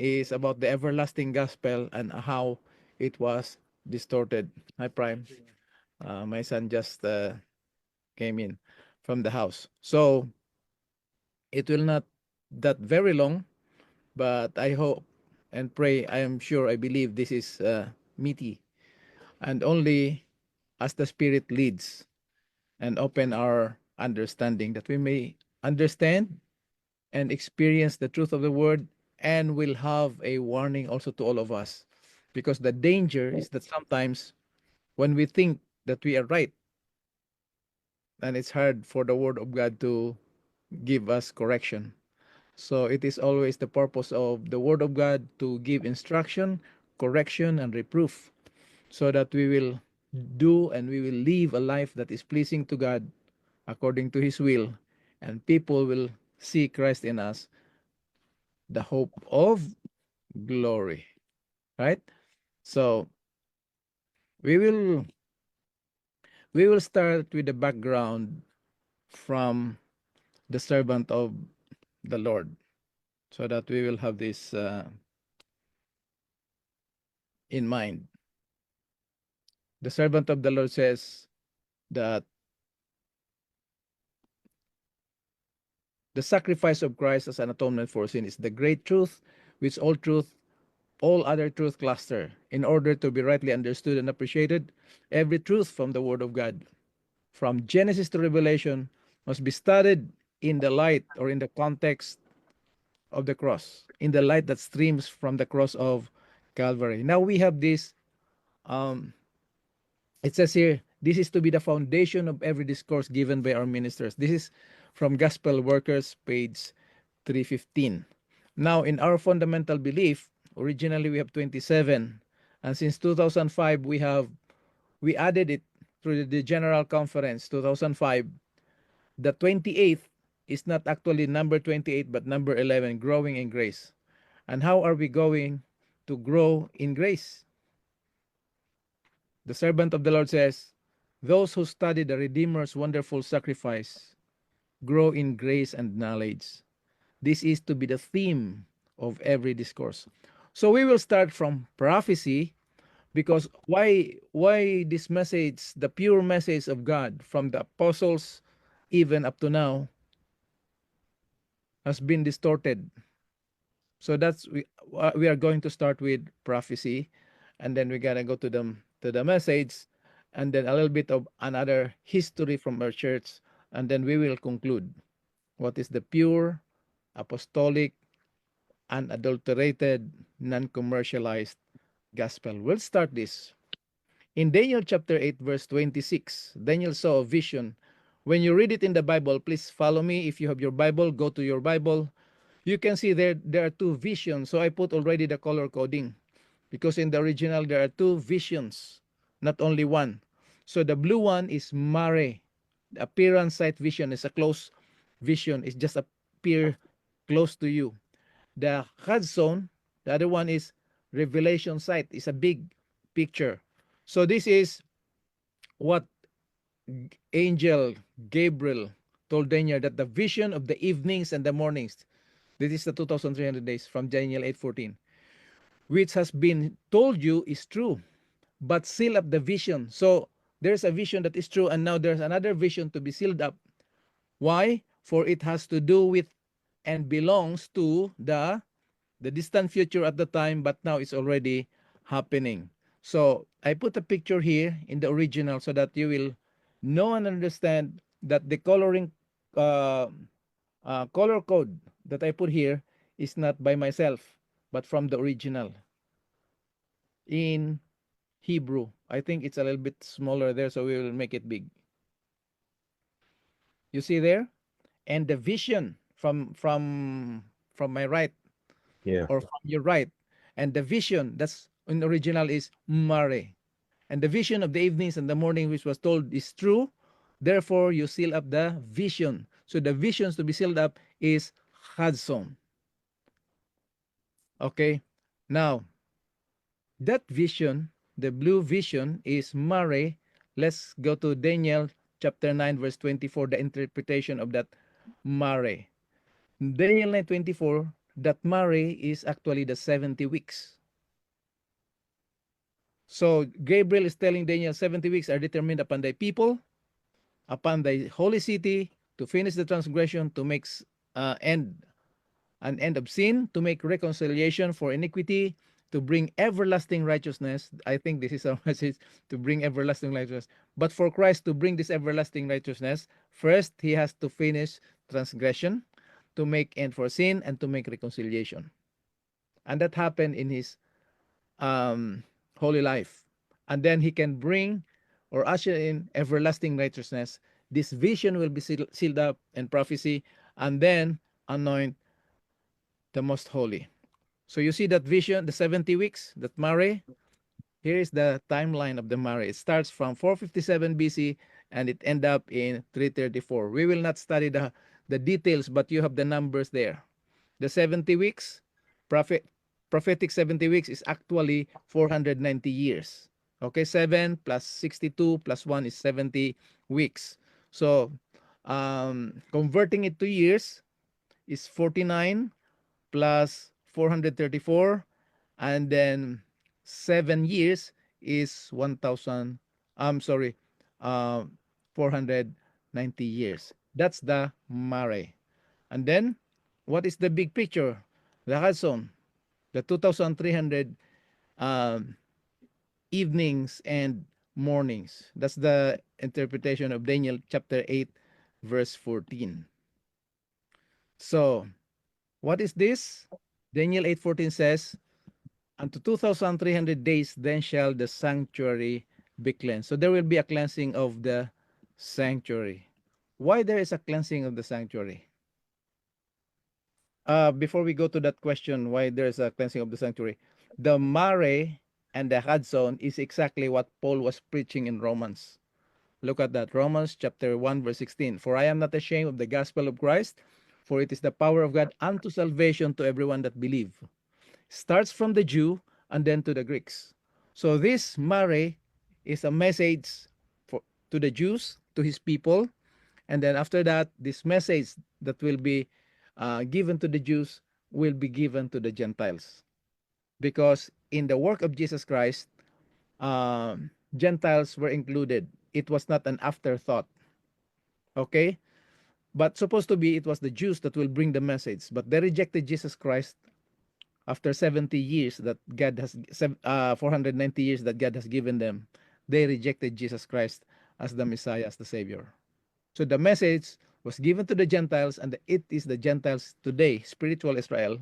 is about the everlasting gospel and how it was distorted. Hi, Prime. My son just came in from the house. So it will not that very long, but I hope and pray, I am sure, I believe this is meaty, and only as the Spirit leads and open our understanding that we may understand and experience the truth of the word, and will have a warning also to all of us, because the danger is that sometimes when we think that we are right, and it's hard for the word of God to give us correction. So it is always the purpose of the word of God to give instruction, correction, and reproof, so that we will do and we will live a life that is pleasing to God according to his will, and people will see Christ in us, the hope of glory. Right? So we will we will start with the background from the servant of the Lord, so that we will have this in mind. The servant of the Lord says that the sacrifice of Christ as an atonement for sin is the great truth, which all other truth cluster. In order to be rightly understood and appreciated, every truth from the Word of God, from Genesis to Revelation, must be studied in the light or in the context of the cross, in the light that streams from the cross of Calvary. Now we have this, um, it says here, this is to be the foundation of every discourse given by our ministers. This is from Gospel Workers, page 315. Now, in our fundamental belief, originally we have 27, and since 2005 we added it through the General Conference 2005. The 28th is not actually number 28 but number 11, growing in grace. And how are we going to grow in grace? The servant of the Lord says, those who study the Redeemer's wonderful sacrifice grow in grace and knowledge. This is to be the theme of every discourse. So we will start from prophecy, because why this message, the pure message of God from the apostles even up to now, has been distorted. So that's we are going to start with prophecy, and then we gotta go to the message, and then a little bit of another history from our church, and then we will conclude what is the pure apostolic, unadulterated, non-commercialized gospel. We'll start this. In Daniel chapter 8, verse 26, Daniel saw a vision. When you read it in the Bible, please follow me. If you have your Bible, go to your Bible. You can see there are two visions. So I put already the color coding, because in the original there are two visions, not only one. So the blue one is mare. The appearance sight vision is a close vision. It's just appear close to you. The Hudson, the other one is revelation sight. It's a big picture. So this is what angel Gabriel told Daniel, that the vision of the evenings and the mornings, this is the 2,300 days from Daniel 8:14, which has been told you is true, but seal up the vision. So there's a vision that is true, and now there's another vision to be sealed up. Why? For it has to do with and belongs to the distant future at the time, but now it's already happening. So I put a picture here in the original so that you will know and understand that the uh, color code that I put here is not by myself, but from the original in Hebrew. I think it's a little bit smaller there, so we will make it big. You see there? And the vision from my right, Yeah. or from your right, and the vision that's in the original is mare. And the vision of the evenings and the morning which was told is true. Therefore, you seal up the vision. So the visions to be sealed up is Hudson. Okay. Now, that vision, the blue vision, is mare. Let's go to Daniel chapter 9, verse 24, the interpretation of that mare. Daniel 9:24, that Mare is actually the 70 weeks. So Gabriel is telling Daniel 70 weeks are determined upon thy people, upon thy holy city, to finish the transgression, to make end an end of sin, to make reconciliation for iniquity, to bring everlasting righteousness. I think this is our message, to bring everlasting righteousness. But for Christ to bring this everlasting righteousness, first he has to finish transgression, to make end for sin, and to make reconciliation. And that happened in his holy life. And then he can bring or usher in everlasting righteousness. This vision will be sealed up in prophecy, and then anoint the most holy. So you see that vision, the 70 weeks, that Mare. Here is the timeline of the Mare. It starts from 457 BC and it end up in 334. We will not study the details, but you have the numbers there. The 70 weeks, prophetic 70 weeks is actually 490 years. Okay, 7 plus 62 plus 1 is 70 weeks. So converting it to years is 49 plus 434, and then 7 years is 1000, I'm sorry, 490 years. That's the Mare. And then what is the big picture? The Hudson, the 2300 um, evenings and mornings. That's the interpretation of Daniel chapter 8 verse 14. So what is this? Daniel 8:14 says, unto 2,300 days then shall the sanctuary be cleansed. So there will be a cleansing of the sanctuary. Why there is a cleansing of the sanctuary? Before we go to that question, why there is a cleansing of the sanctuary, the Mare and the Hudson is exactly what Paul was preaching in Romans. Look at that, Romans chapter 1 verse 16. For I am not ashamed of the gospel of Christ, for it is the power of God unto salvation to everyone that believe. Starts from the Jew and then to the Greeks. So this Mare is a message to the Jews, to his people, and then after that, this message that will be given to the Jews will be given to the Gentiles. Because in the work of Jesus Christ, Gentiles were included. It was not an afterthought. Okay? But supposed to be, it was the Jews that will bring the message. But they rejected Jesus Christ after 70 years that God has, 490 years that God has given them. They rejected Jesus Christ as the Messiah, as the Savior. So the message was given to the Gentiles, and it is the Gentiles today, spiritual Israel.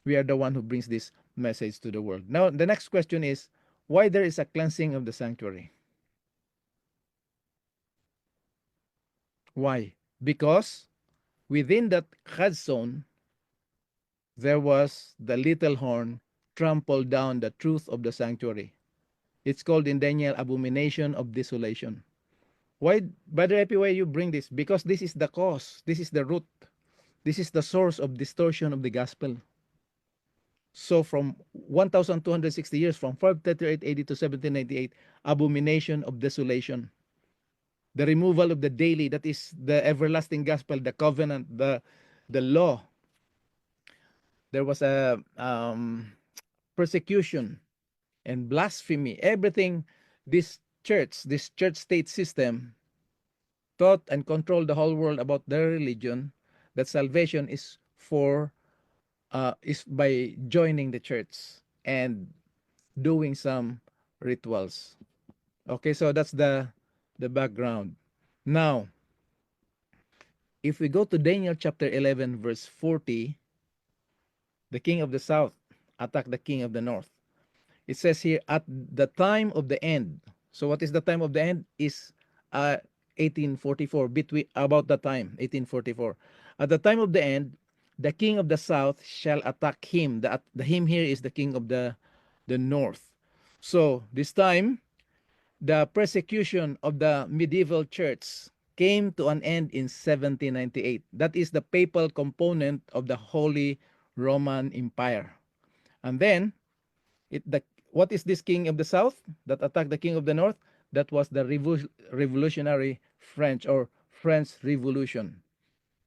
We are the one who brings this message to the world. Now, the next question is, why there is a cleansing of the sanctuary? Why? Because within that chazon, there was the little horn trampled down the truth of the sanctuary. It's called in Daniel abomination of desolation. Why, Brother Epi, why you bring this? Because this is the cause. This is the root. This is the source of distortion of the gospel. So from 1,260 years, from 538 AD to 1798, abomination of desolation. The removal of the daily, that is the everlasting gospel, the covenant, the law. There was a persecution and blasphemy. Everything this church state system taught and controlled the whole world about their religion, that salvation is by joining the church and doing some rituals. Okay, so that's the background. Now, if we go to Daniel chapter 11 verse 40, the king of the south attacked the king of the north. It says here, at the time of the end. So what is the time of the end? Is 1844, between about the time 1844. At the time of the end, the king of the south shall attack him. The him here is the king of the north. So this time, the persecution of the medieval church came to an end in 1798. That is the papal component of the Holy Roman Empire. And then what is this king of the south that attacked the king of the north? That was the revolutionary French, or French Revolution.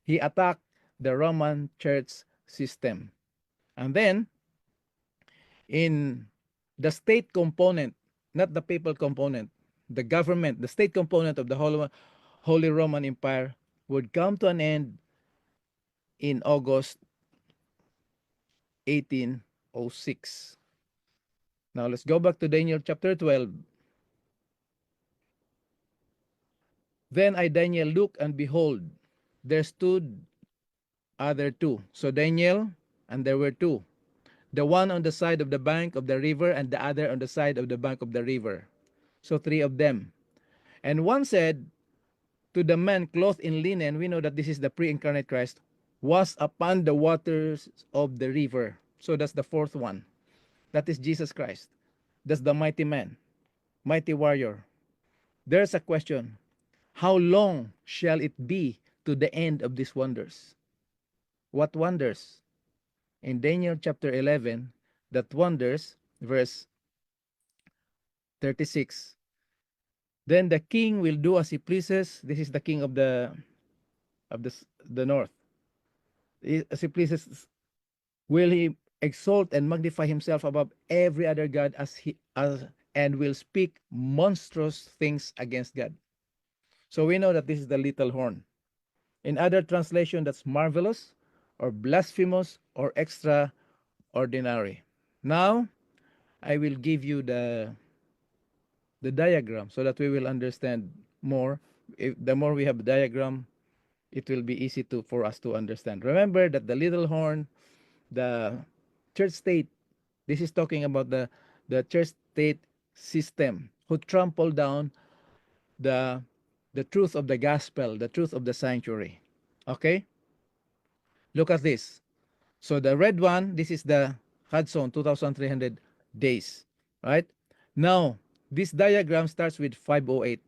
He attacked the Roman church system. And then in the state component, not the papal component, the government, the state component of the Holy Roman Empire would come to an end in August 1806. Now let's go back to Daniel chapter 12. Then I, Daniel, looked, and behold, there stood other two. So Daniel, and there were two, the one on the side of the bank of the river, and the other on the side of the bank of the river. So three of them. And one said to the man clothed in linen, we know that this is the pre-incarnate Christ, was upon the waters of the river. So that's the fourth one. That is Jesus Christ. That's the mighty man, mighty warrior. There's a question. How long shall it be to the end of these wonders? What wonders? In Daniel chapter 11, that wonders, verse 36. Then the king will do as he pleases. This is the king of the north. As he pleases, will he exalt and magnify himself above every other god and will speak monstrous things against God. So we know that this is the little horn. In other translation, that's marvelous or blasphemous or extraordinary. Now, I will give you the diagram so that we will understand more. The more we have a diagram, it will be easy for us to understand. Remember that the little horn, the church state, this is talking about the church state system who trampled down the truth of the gospel, the truth of the sanctuary. Okay? Look at this. So the red one, this is the Hudson 2,300 days, right? Now, this diagram starts with 508.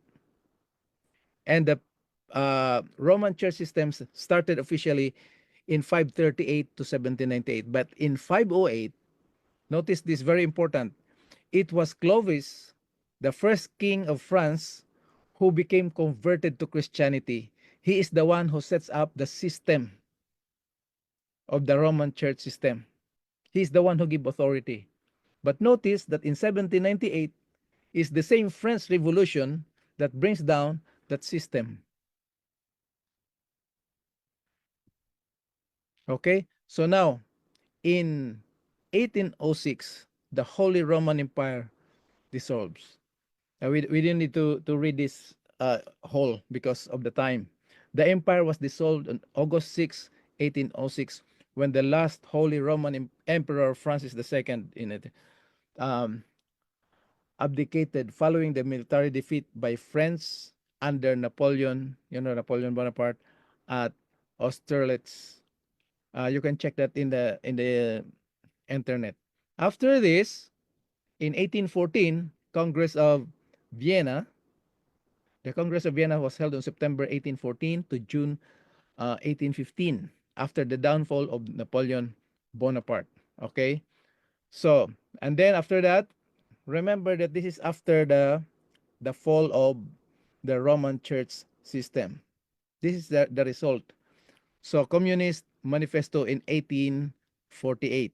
And the Roman church systems started officially in 538 to 1798. But in 508, notice this, very important. It was Clovis, the first king of France, who became converted to Christianity. He is the one who sets up the system of the Roman church system. He is the one who gives authority. But notice that in 1798 is the same French Revolution that brings down that system. Okay, so now in 1806, the Holy Roman Empire dissolves. We didn't need to read this whole because of the time. The empire was dissolved on August 6, 1806, when the last Holy Roman Emperor Francis II in it abdicated following the military defeat by France under Napoleon, Napoleon Bonaparte at Austerlitz. You can check that in the internet. After this, in 1814, Congress of Vienna, the Congress of Vienna was held on September 1814 to June 1815 after the downfall of Napoleon Bonaparte. Okay, so and then after that, remember that this is after the fall of the Roman Church system. This is the result. So Communist Manifesto in 1848.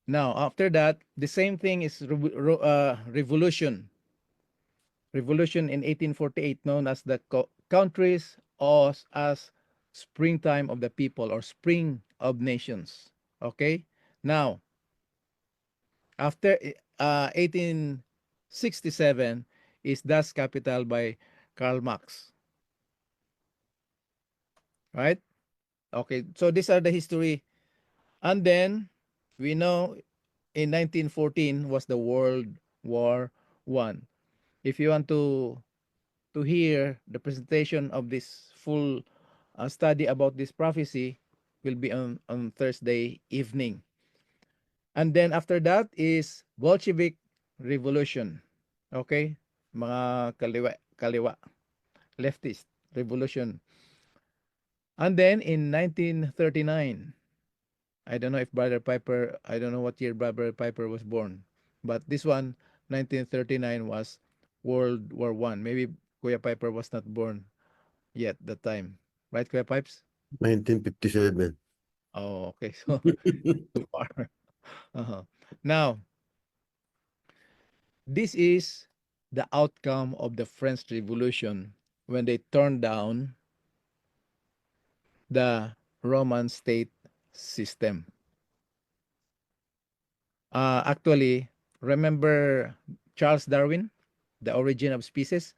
Now, after that, the same thing is revolution. Revolution in 1848, known as the countries as springtime of the people or spring of nations. Okay? Now, after 1867 is Das Kapital by Karl Marx. Right? Okay, so these are the history. And then we know in 1914 was the World War One. If you want to hear the presentation of this full study about this prophecy, will be on Thursday evening. And then after that is Bolshevik Revolution. Okay? Mga kaliwa, leftist revolution. And then in 1939, I don't know if Brother Piper, I don't know what year Brother Piper was born, but this one, 1939, was World War One. Maybe Kuya Piper was not born yet that time. Right, Kuya Pipes? 1957. Oh, okay. So too far. Uh-huh. Now, this is the outcome of the French Revolution when they turned down the Roman state system. Actually, remember Charles Darwin, The Origin of Species?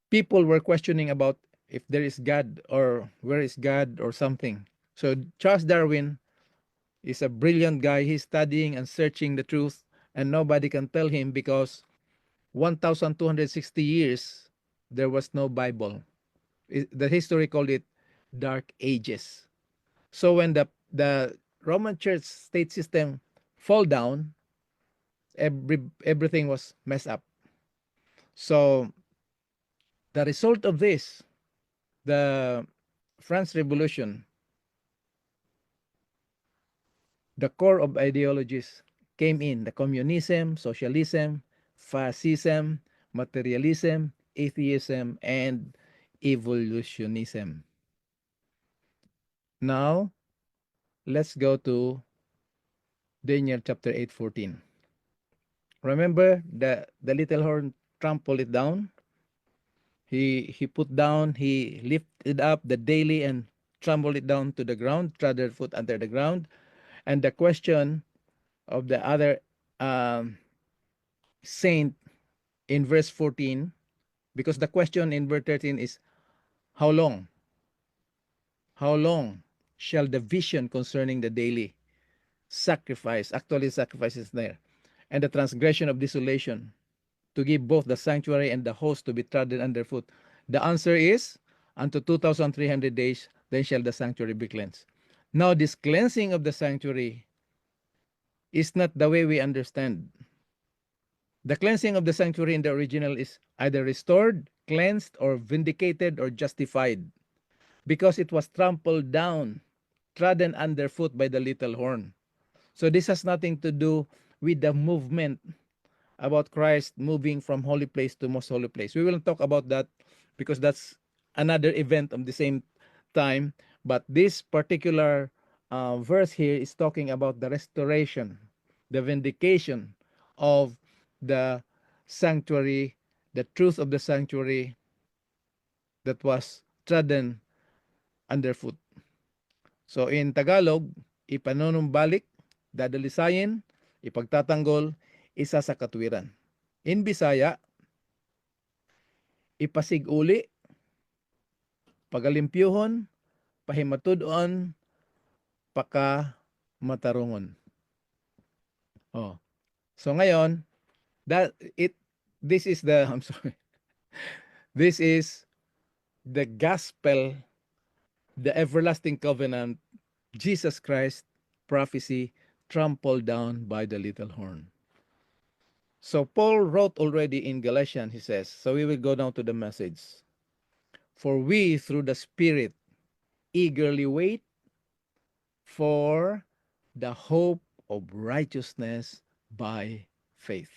People were questioning about if there is God or where is God or something. So Charles Darwin is a brilliant guy. He's studying and searching the truth, and nobody can tell him because 1,260 years there was no Bible. The history called it Dark Ages. So when the Roman Church state system fall down, everything was messed up. So the result of this, the France Revolution, the core of ideologies came in: the communism, socialism, fascism, materialism, atheism, and evolutionism. Now, let's go to Daniel chapter 8:14. Remember the little horn trampled it down? He put down, he lifted up the daily and trampled it down to the ground, trod their foot under the ground. And the question of the other um, saint in verse 14, because the question in verse 13 is, how long? How long shall the vision concerning the daily sacrifice, actually sacrifice is there, and the transgression of desolation, to give both the sanctuary and the host to be trodden underfoot? The answer is, unto 2,300 days, then shall the sanctuary be cleansed. Now, this cleansing of the sanctuary is not the way we understand. The cleansing of the sanctuary in the original is either restored, cleansed, or vindicated or justified, because it was trampled down, trodden underfoot by the little horn. So this has nothing to do with the movement about Christ moving from holy place to most holy place. We will talk about that because that's another event of the same time. But this particular verse here is talking about the restoration, the vindication of the sanctuary, the truth of the sanctuary that was trodden underfoot. So in Tagalog, ipanunumbalik, dadalisayin, ipagtatanggol, isa sa katwiran. In Bisaya, ipasiguli, pagalimpyuhon, pahimatudon, paka matarungon. Oh. So ngayon, that it this is the I'm sorry. This is the gospel, the everlasting covenant, Jesus Christ prophecy trampled down by the little horn. So Paul wrote already in Galatians, he says, so we will go down to the message. For we through the Spirit eagerly wait for the hope of righteousness by faith.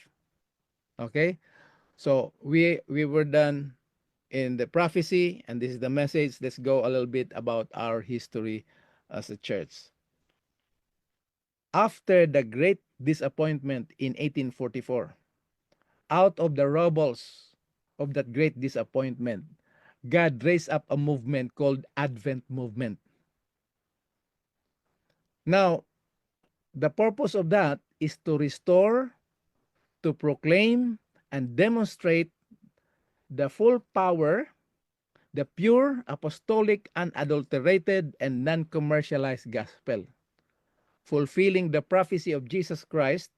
Okay? So we were done in the prophecy, and this is the message. Let's go a little bit about our history as a church. After the great disappointment in 1844, out of the rubbles of that great disappointment, God raised up a movement called Advent Movement. Now, the purpose of that is to restore, to proclaim, and demonstrate the full power, the pure, apostolic, unadulterated, and non-commercialized gospel, fulfilling the prophecy of Jesus Christ,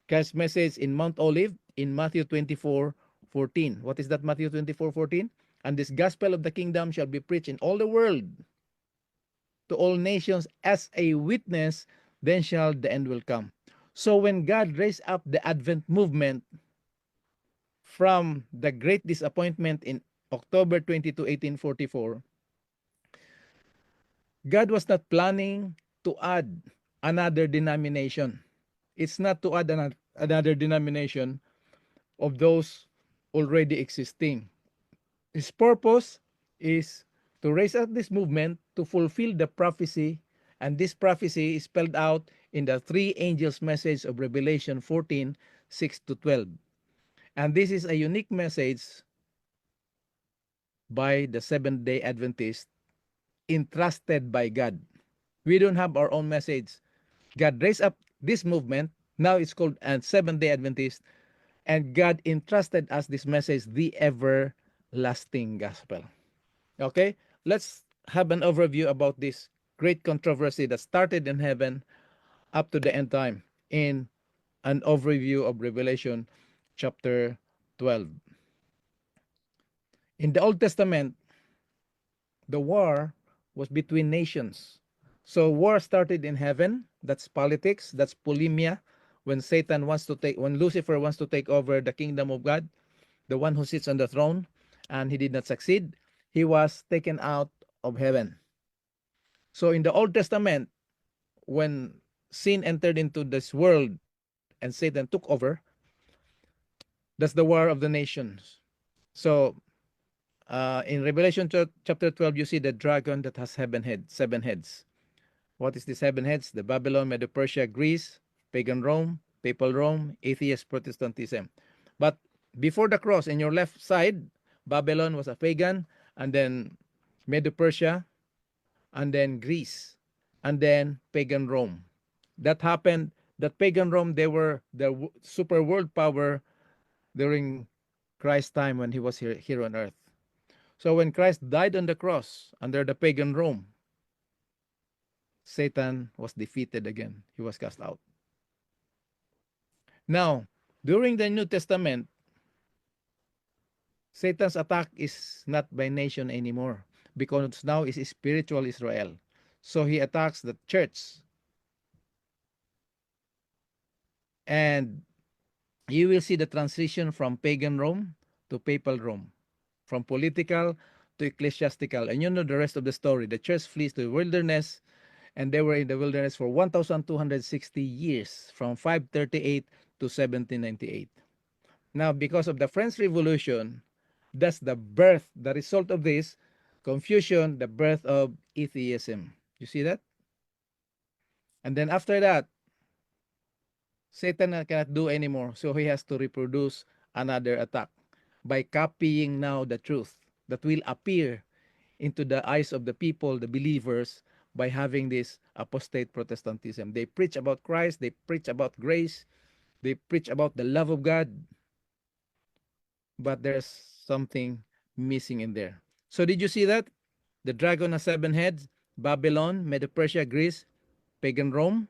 God's message in Mount Olive in Matthew 24:14. What is that, Matthew 24:14? And this gospel of the kingdom shall be preached in all the world to all nations as a witness, then shall the end will come. So when God raised up the Advent movement from the great disappointment in October 1844, God was not planning to add another denomination. It's not to add another denomination of those already existing. His purpose is to raise up this movement to fulfill the prophecy, and this prophecy is spelled out in the three angels' message of Revelation 14:6 to 12. And this is a unique message by the Seventh day Adventist, entrusted by God. We don't have our own message. God raised up this movement. Now it's called a Seventh day Adventist. And God entrusted us this message, the everlasting gospel. Okay, let's have an overview about this great controversy that started in heaven up to the end time in an overview of Revelation chapter 12. In the Old Testament, the war was between nations. So war started in heaven. That's politics. That's polemia. When Lucifer wants to take over the kingdom of God, the one who sits on the throne, and he did not succeed, he was taken out of heaven. So in the Old Testament, when sin entered into this world and Satan took over, that's the war of the nations. So in Revelation chapter 12, you see the dragon that has seven heads. What is the seven heads? The Babylon, Medo-Persia, Greece, pagan Rome, papal Rome, atheist Protestantism. But before the cross, in your left side, Babylon was a pagan, and then Medo-Persia, and then Greece, and then pagan Rome. That happened, that pagan Rome, they were the super world power during Christ's time when he was here on earth. So when Christ died on the cross under the pagan Rome, Satan was defeated again. He was cast out. Now, during the New Testament, Satan's attack is not by nation anymore, because now is spiritual Israel. So he attacks the church. And you will see the transition from pagan Rome to papal Rome, from political to ecclesiastical. And you know the rest of the story. The church flees to the wilderness, and they were in the wilderness for 1,260 years, from 538 to 1798. Now, because of the French Revolution, that's the result of this confusion, the birth of atheism. You see that? And then after that, Satan cannot do anymore, so he has to reproduce another attack by copying now the truth that will appear into the eyes of the people, the believers, by having this apostate Protestantism. They preach about Christ, they preach about grace, they preach about the love of God, but there's something missing in there. So did you see that? The dragon has seven heads: Babylon, Medo-Persia, Greece, pagan Rome,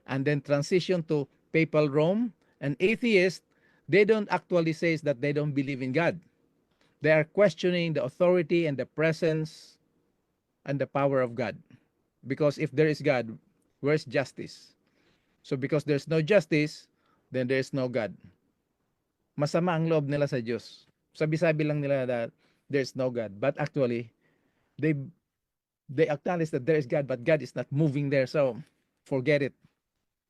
and then transition to papal Rome. And atheists, they don't actually say that they don't believe in God. They are questioning the authority and the presence and the power of God. Because if there is God, where's justice? So because there's no justice, then there's no God. Masama ang loob nila sa Diyos. Sabi-sabi lang nila that there's no God. But actually, they acknowledge that there is God, but God is not moving there. So forget it.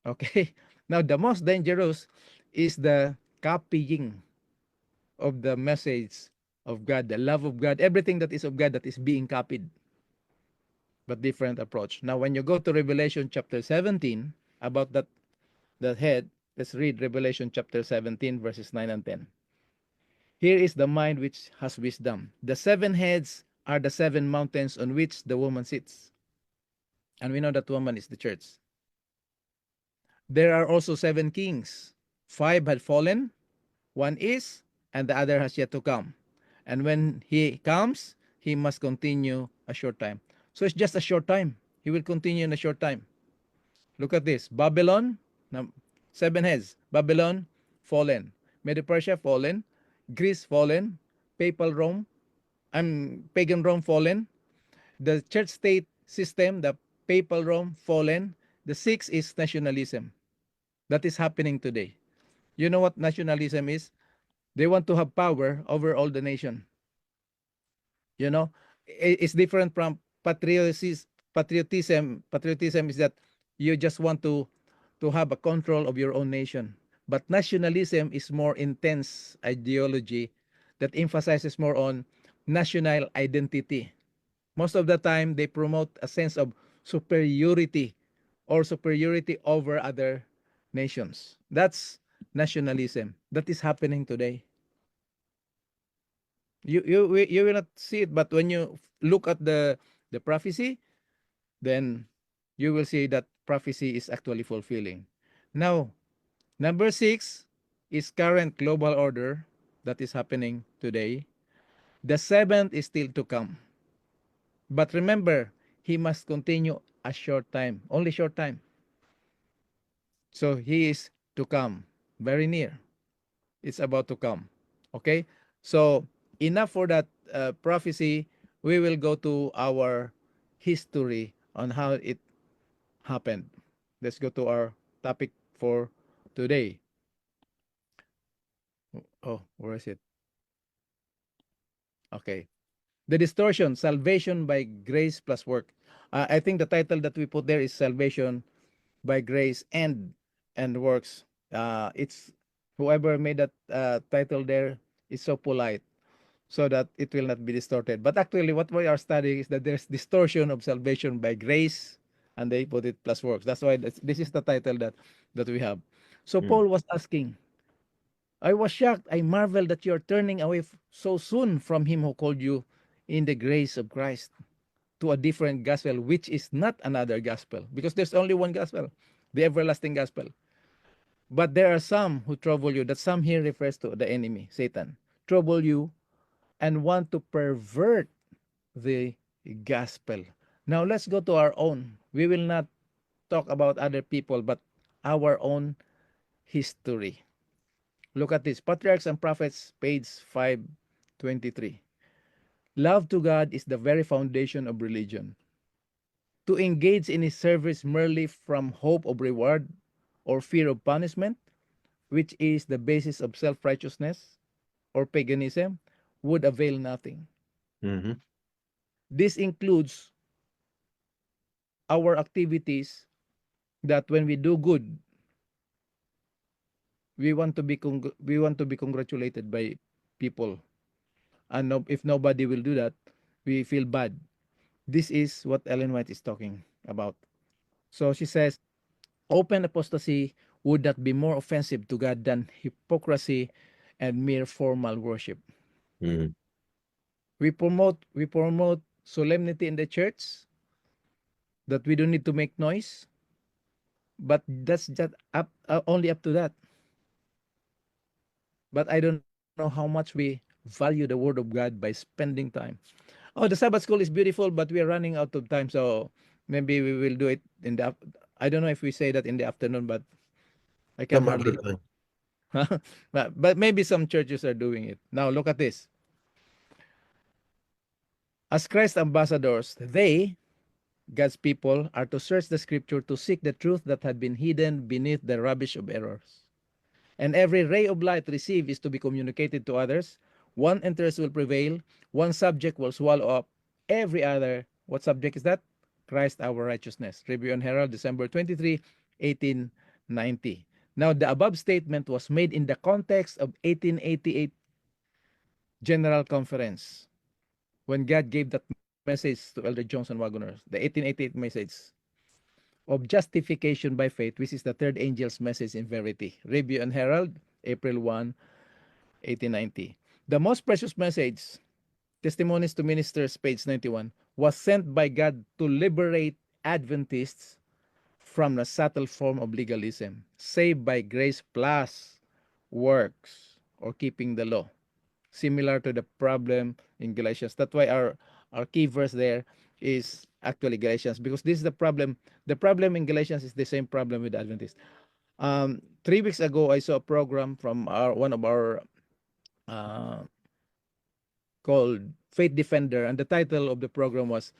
Okay? Now, the most dangerous is the copying of the message of God, the love of God, everything that is of God that is being copied, but different approach. Now, when you go to Revelation chapter 17, about that head, let's read Revelation chapter 17, verses 9 and 10. Here is the mind which has wisdom. The seven heads are the seven mountains on which the woman sits. And we know that woman is the church. There are also seven kings. Five had fallen, one is, and the other has yet to come. And when he comes, he must continue a short time. So it's just a short time. He will continue in a short time. Look at this. Babylon, seven heads. Babylon, fallen. Medo-Persia, fallen. Greece, fallen. Papal Rome, pagan Rome, fallen. The church state system, the papal Rome, fallen. The sixth is nationalism. That is happening today. You know what nationalism is? They want to have power over all the nation. You know, it's different from patriotism. Patriotism is that you just want to have a control of your own nation. But nationalism is more intense ideology that emphasizes more on national identity. Most of the time, they promote a sense of superiority or superiority over other nations. That's nationalism. That is happening today. You will not see it, but when you look at the prophecy, then you will see that prophecy is actually fulfilling. Now, number 6 is current global order that is happening today. The seventh is still to come. But remember, he must continue a short time, only short time. So he is to come, very near. It's about to come. Okay? So enough for that prophecy. We will go to our history on how it happened. Let's go to our topic for today. Oh, where is it? Okay. The distortion, salvation by grace plus work. I think the title that we put there is salvation by grace and works. It's whoever made that title there is so polite so that it will not be distorted. But actually, what we are studying is that there's distortion of salvation by grace, and they put it plus works. That's why this is the title that we have. So Mm. Paul was asking, I was shocked. I marvel that you're turning away so soon from him who called you in the grace of Christ to a different gospel, which is not another gospel, because there's only one gospel, the everlasting gospel. But there are some who trouble you. That some here refers to the enemy, Satan, trouble you and want to pervert the gospel. Now let's go to our own. We will not talk about other people, but our own history. Look at this. Patriarchs and Prophets, page 523. Love to God is the very foundation of religion. To engage in his service merely from hope of reward or fear of punishment, which is the basis of self righteousness or paganism, would avail nothing. Mm-hmm. This includes our activities that when we do good, we want to be congratulated by people, and no, if nobody will do that, we feel bad. This is what Ellen White is talking about. So she says, open apostasy would not be more offensive to God than hypocrisy and mere formal worship. Mm. We promote solemnity in the church, that we don't need to make noise, but that's just up only up to that. But I don't know how much we value the word of God by spending time. Oh, the Sabbath school is beautiful, but we are running out of time, so maybe we will do it in the I don't know if we say that in the afternoon, but I can Some other hardly. time. But maybe some churches are doing it. Now look at this. As Christ ambassadors, they, God's people, are to search the scripture to seek the truth that had been hidden beneath the rubbish of errors. And every ray of light received is to be communicated to others. One interest will prevail, one subject will swallow up every other. What subject is that? Christ our righteousness. Review and Herald, December 23, 1890. Now, the above statement was made in the context of 1888 General Conference, when God gave that message to Elder Johnson Wagoners, the 1888 message of justification by faith, which is the third angel's message in verity. Review and Herald, April 1, 1890. The most precious message, Testimonies to Ministers, page 91, was sent by God to liberate Adventists from the subtle form of legalism, saved by grace plus works or keeping the law, similar to the problem in Galatians. That's why our key verse there is actually Galatians, because this is the problem. The problem in Galatians is the same problem with Adventists. 3 weeks ago, I saw a program from one of our uh, called Faith Defender, and the title of the program was,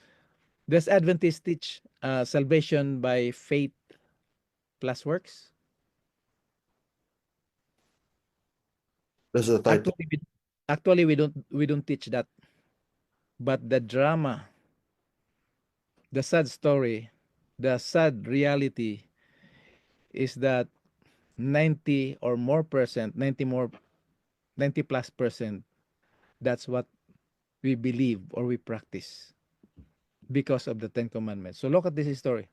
"Does Adventist teach salvation by faith plus works?" That's the title. Actually, we don't teach that, but the drama, the sad story, the sad reality is that 90 or more percent, 90 plus percent, that's what we believe or we practice. because of the Ten Commandments. So look at this story.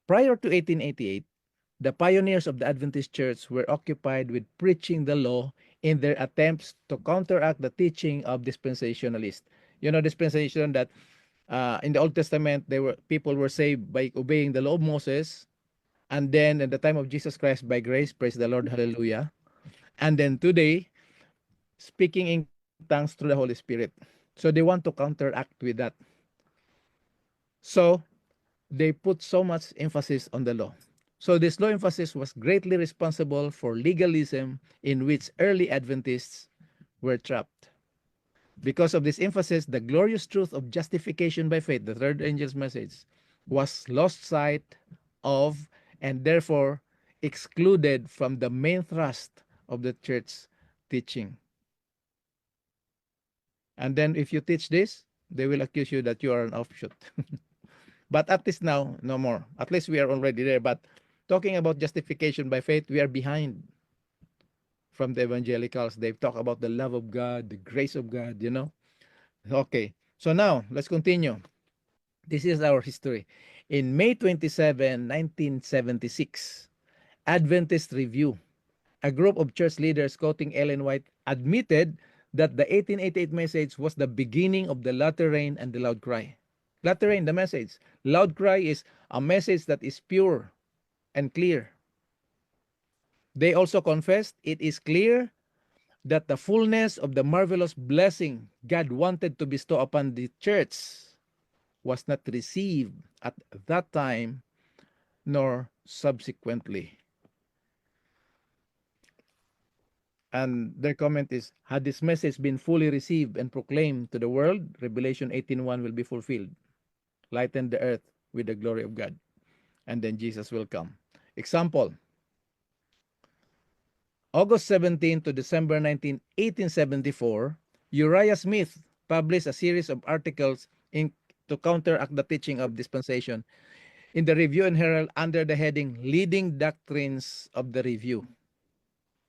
Prior to 1888, the pioneers of the Adventist Church were occupied with preaching the law in their attempts to counteract the teaching of dispensationalists. You know, dispensation that in the Old Testament, people were saved by obeying the law of Moses, and then in the time of Jesus Christ by grace, praise the Lord, hallelujah. And then today, speaking in tongues through the Holy Spirit. So they want to counteract with that. So they put so much emphasis on the law. So this law emphasis was greatly responsible for legalism in which early Adventists were trapped. Because of this emphasis, the glorious truth of justification by faith, the third angel's message, was lost sight of and therefore excluded from the main thrust of the church teaching. And then if you teach this, they will accuse you that you are an offshoot. But at least now, no more. At least we are already there. But talking about justification by faith, we are behind from the evangelicals. They've talked about the love of God, the grace of God, you know. Okay, so now let's continue. This is our history. In May 27, 1976, Adventist Review, a group of church leaders quoting Ellen White, admitted that the 1888 message was the beginning of the latter rain and the loud cry. Latter rain, the message. Loud cry is a message that is pure and clear. They also confessed it is clear that the fullness of the marvelous blessing God wanted to bestow upon the church was not received at that time nor subsequently. And their comment is, had this message been fully received and proclaimed to the world, Revelation 18:1 will be fulfilled. Lighten the earth with the glory of God. And then Jesus will come. Example, August 17 to December 19, 1874, Uriah Smith published a series of articles to counteract the teaching of dispensation in the Review and Herald under the heading Leading Doctrines of the Review.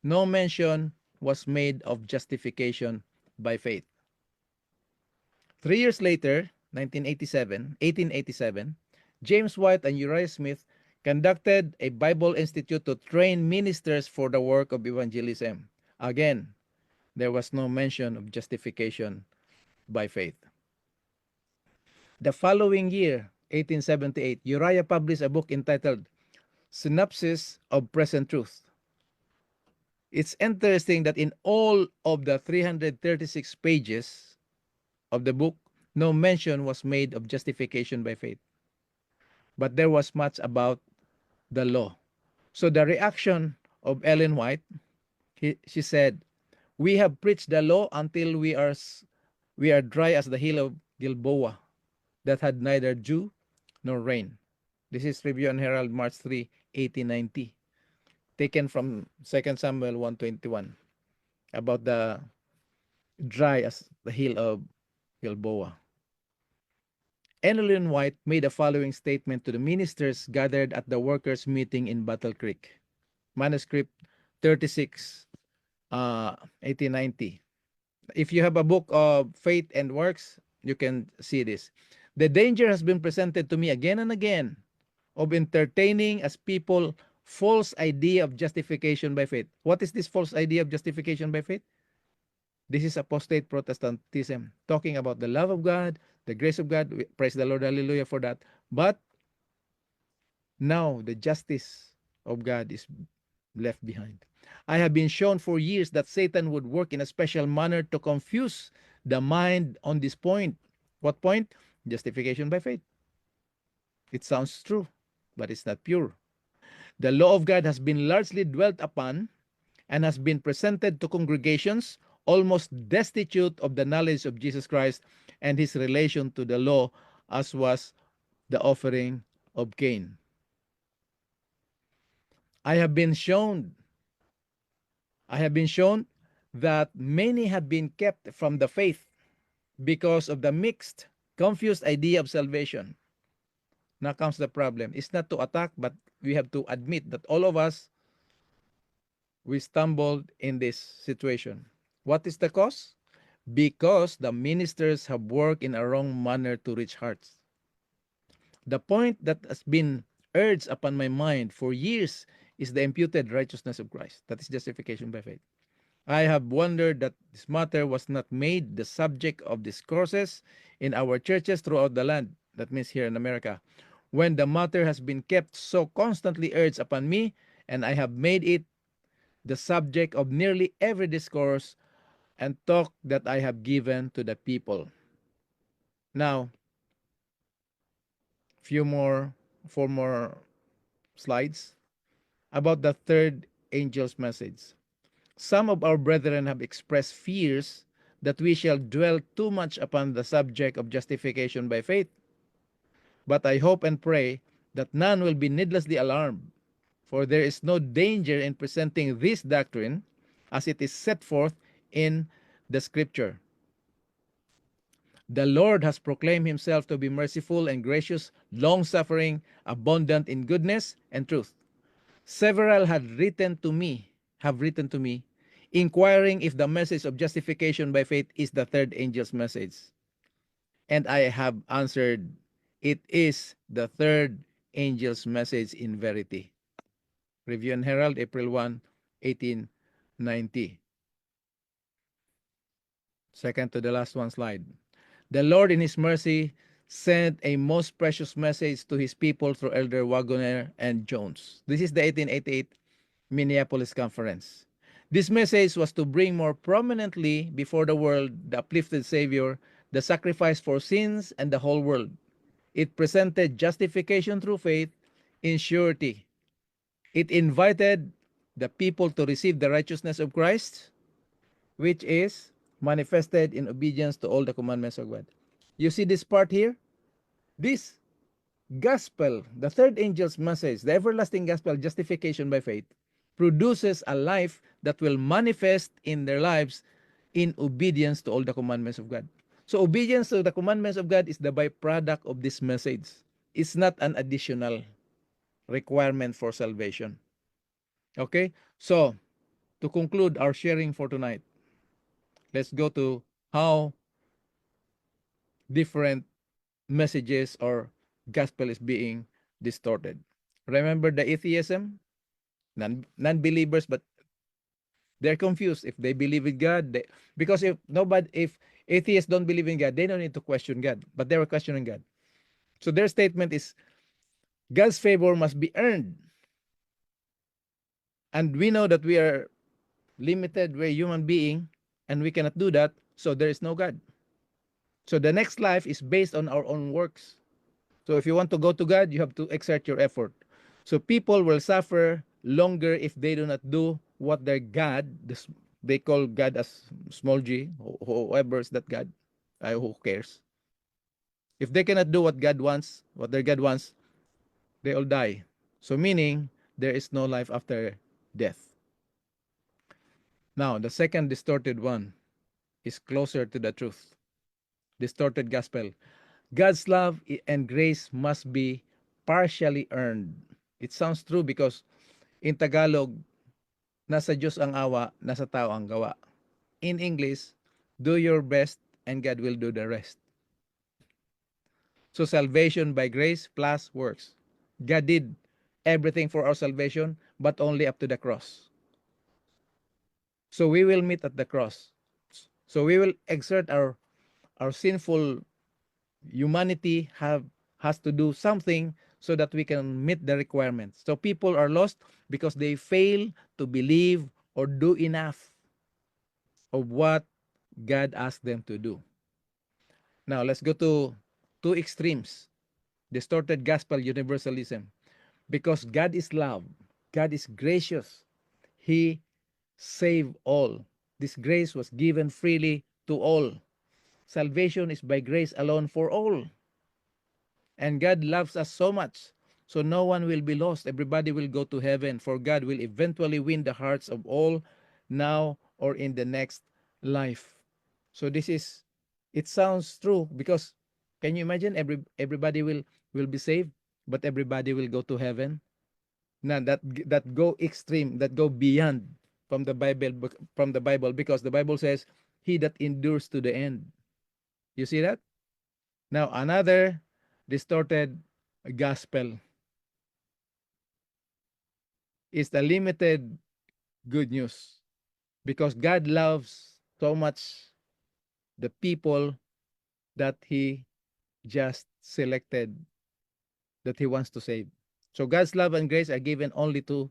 No mention was made of justification by faith. 3 years later, 1887, James White and Uriah Smith conducted a Bible Institute to train ministers for the work of evangelism. Again, there was no mention of justification by faith. The following year, 1878, Uriah published a book entitled Synopsis of Present Truth. It's interesting that in all of the 336 pages of the book, no mention was made of justification by faith. But there was much about the law. So the reaction of Ellen White, she said, we have preached the law until we are dry as the hill of Gilboa that had neither dew nor rain. This is Review and Herald, March 3, 1890. Taken from 2 Samuel 1:21 about the dry as the hill of Gilboa. Ellen White made the following statement to the ministers gathered at the workers' meeting in Battle Creek. Manuscript 36, 1890. If you have a book of Faith and Works, you can see this. The danger has been presented to me again and again of entertaining as people false idea of justification by faith. What is this false idea of justification by faith? This is apostate Protestantism, talking about the love of God, the grace of God. Praise the Lord, hallelujah for that. But now the justice of God is left behind. I have been shown for years that Satan would work in a special manner to confuse the mind on this point. What point? Justification by faith. It sounds true, but it's not pure. The law of God has been largely dwelt upon and has been presented to congregations almost destitute of the knowledge of Jesus Christ and his relation to the law, as was the offering of Cain. I have been shown that many have been kept from the faith because of the mixed, confused idea of salvation. Now comes the problem. It's not to attack, but we have to admit that all of us, we stumbled in this situation. What is the cause? because the ministers have worked in a wrong manner to reach hearts. The point that has been urged upon my mind for years is the imputed righteousness of Christ. That is justification by faith. I have wondered that this matter was not made the subject of discourses in our churches throughout the land, that means here in America, when the matter has been kept so constantly urged upon me, and I have made it the subject of nearly every discourse and talk that I have given to the people. Now, four more slides about the third angel's message. Some of our brethren have expressed fears that we shall dwell too much upon the subject of justification by faith. But I hope and pray that none will be needlessly alarmed, for there is no danger in presenting this doctrine as it is set forth in the scripture. The Lord has proclaimed himself to be merciful and gracious, long-suffering, abundant in goodness and truth. Several have written to me, inquiring if the message of justification by faith is the third angel's message. And I have answered, it is the third angel's message in verity. Review and Herald, April 1, 1890. Second to the last one slide. The Lord in his mercy sent a most precious message to his people through Elder Wagoner and Jones. This is the 1888 Minneapolis Conference. This message was to bring more prominently before the world the uplifted Savior, the sacrifice for sins, and the whole world. It presented justification through faith in surety. It invited the people to receive the righteousness of Christ, which is manifested in obedience to all the commandments of God. You see this part here? This gospel, the third angel's message, the everlasting gospel, justification by faith, produces a life that will manifest in their lives in obedience to all the commandments of God. So obedience to the commandments of God is the byproduct of this message. It's not an additional requirement for salvation. Okay? So, to conclude our sharing for tonight, let's go to how different messages or gospel is being distorted. Remember the atheism? Non-believers, but they're confused if they believe in God. Because if atheists don't believe in God, they don't need to question God, but they were questioning God. So their statement is, God's favor must be earned. And we know that we are limited, we're human being, and we cannot do that, so there is no God. So the next life is based on our own works. So if you want to go to God, you have to exert your effort. So people will suffer longer if they do not do what their God, they call God as small g, whoever is that God, who cares? If they cannot do what God wants, what their God wants, they all die. So meaning, there is no life after death. Now, the second distorted one is closer to the truth. Distorted gospel. God's love and grace must be partially earned. It sounds true because in Tagalog, nasa Diyos ang awa, nasa tao ang gawa. In English, do your best and God will do the rest. So salvation by grace plus works. God did everything for our salvation, but only up to the cross. So we will meet at the cross. So we will exert our sinful humanity has to do something so that we can meet the requirements. So people are lost because they fail to believe or do enough of what God asked them to do. Now let's go to two extremes. Distorted gospel universalism. Because God is love, God is gracious, He saved all. This grace was given freely to all. Salvation is by grace alone for all. And God loves us so much, so no one will be lost. Everybody will go to heaven, for God will eventually win the hearts of all now or in the next life. So it sounds true because can you imagine everybody will be saved, but everybody will go to heaven? Now that go extreme, that go beyond from the Bible because the Bible says he that endures to the end. You see that? Now, another distorted gospel is the limited good news, because God loves so much the people that he just selected, that he wants to save. So God's love and grace are given only to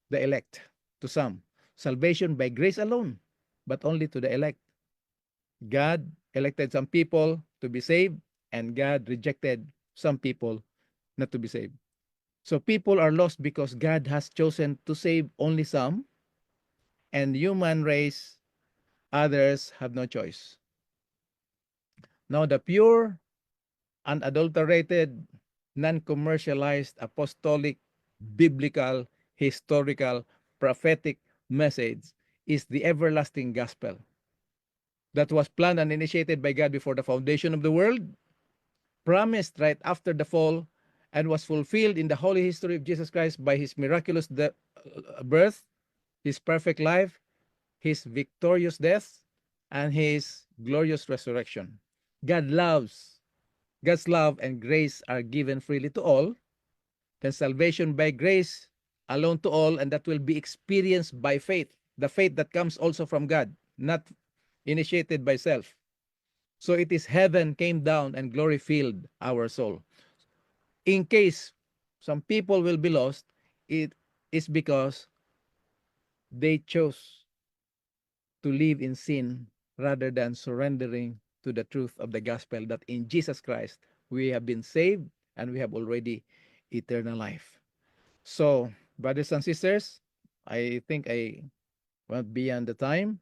the elect, to some. Salvation by grace alone, but only to the elect. God elected some people to be saved, and God rejected some people not to be saved. So people are lost because God has chosen to save only some, and human race, others have no choice. Now the pure, unadulterated, non-commercialized, apostolic, biblical, historical, prophetic message is the everlasting gospel that was planned and initiated by God before the foundation of the world, promised right after the fall, and was fulfilled in the holy history of Jesus Christ by his miraculous birth, his perfect life, his victorious death, and his glorious resurrection. God loves, God's love and grace are given freely to all. Then salvation by grace alone to all, and that will be experienced by faith. The faith that comes also from God, not initiated by self. So it is heaven came down and glory filled our soul. In case some people will be lost, it is because they chose to live in sin rather than surrendering to the truth of the gospel that in Jesus Christ we have been saved and we have already eternal life. So, brothers and sisters, I think I went beyond the time,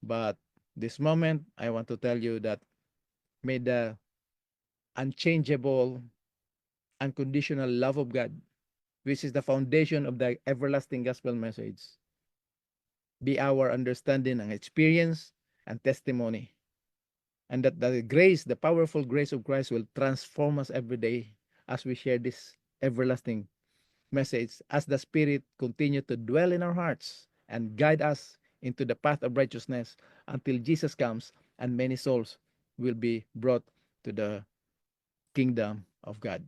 but this moment I want to tell you that may the unchangeable, unconditional love of God, which is the foundation of the everlasting gospel message, be our understanding and experience and testimony. And that the grace, the powerful grace of Christ will transform us every day as we share this everlasting message, as the Spirit continue to dwell in our hearts and guide us into the path of righteousness until Jesus comes and many souls will be brought to the kingdom of God.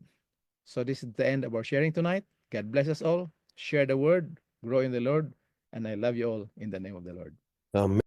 So this is the end of our sharing tonight. God bless us all. Share the word, grow in the Lord, and I love you all in the name of the Lord. Amen.